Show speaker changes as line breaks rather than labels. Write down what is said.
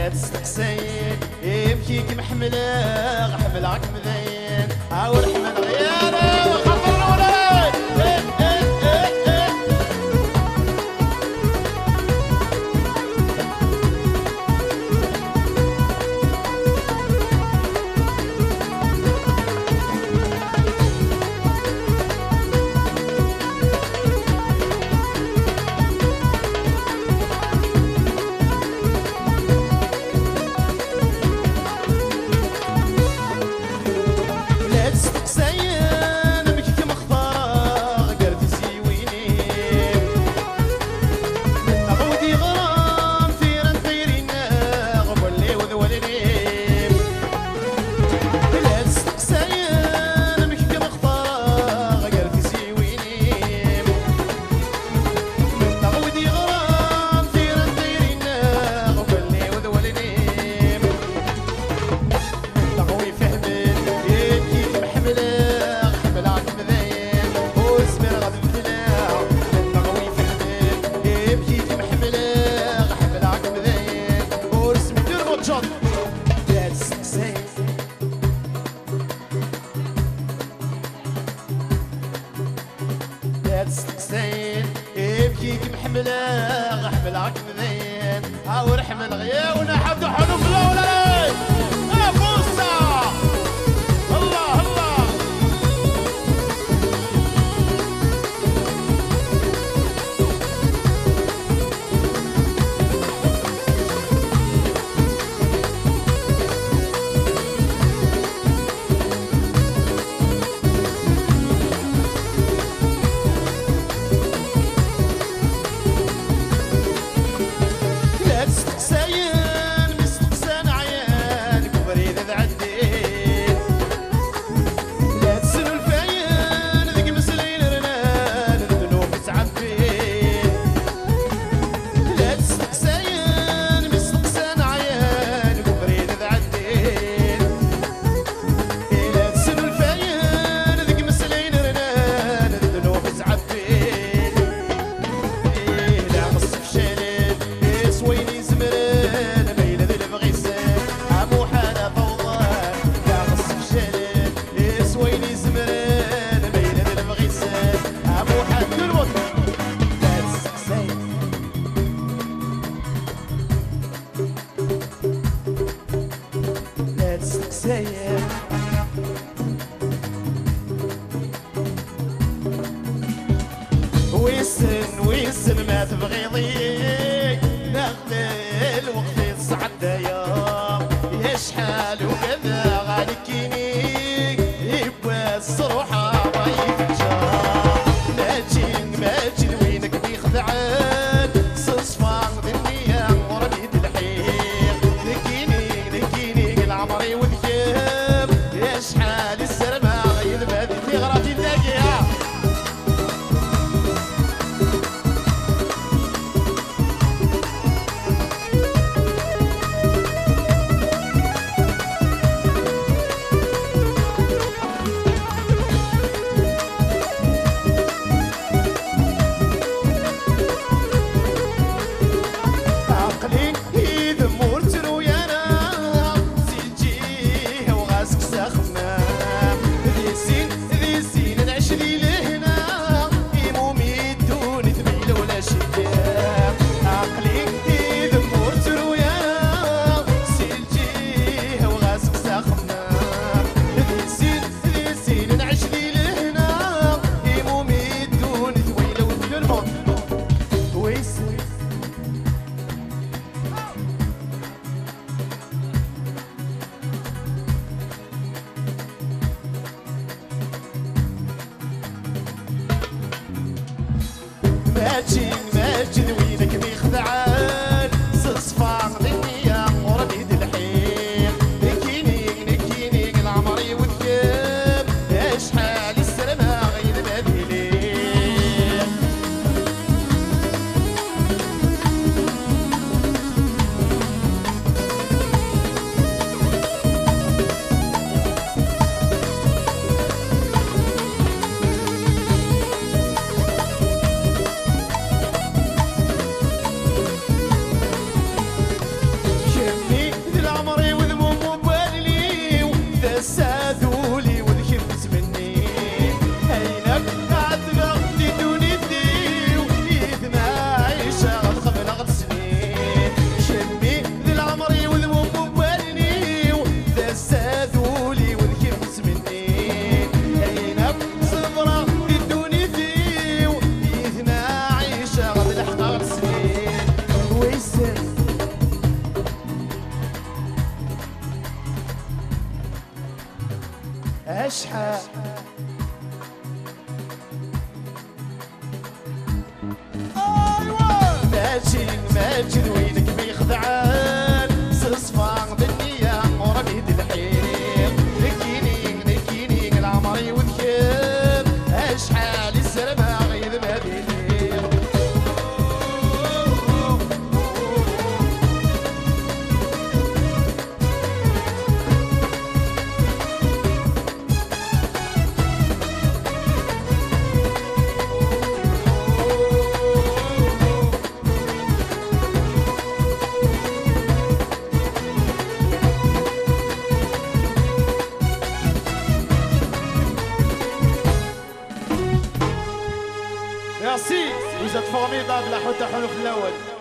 لا تستقسين يمكيك محملة حملك مذين عاول حمل غياري وخطر ولا تستقسين يبكيك محملة حملك مذين هاور حمل غياونا حد حلو بلا ولا لا بوسة الله الله ويسن ما تبغي ضيق ناخذ الوقت يصعد يوم يا شحال وكذا غالكيني يبغى الصروحة ضيف الجار ماجين وينك بيخدعان صصفان ذنيا ورميد الحيق نكيني العمري وذكيب يا شحال السرمة يذبد في غراتي الداقية ماجين وينك بيخدعان صصفان ذنيا ورميد الحيل نكيني العمري والكيب يا شحال السلامة غير مدينين ماجد وينك بيخدعان صفا بالنية ورميد الحيل نكيني العمري وذكر اشحال السلمة غير ما بيليق Merci, vous êtes formidable, la Hota Hanouf Lawal.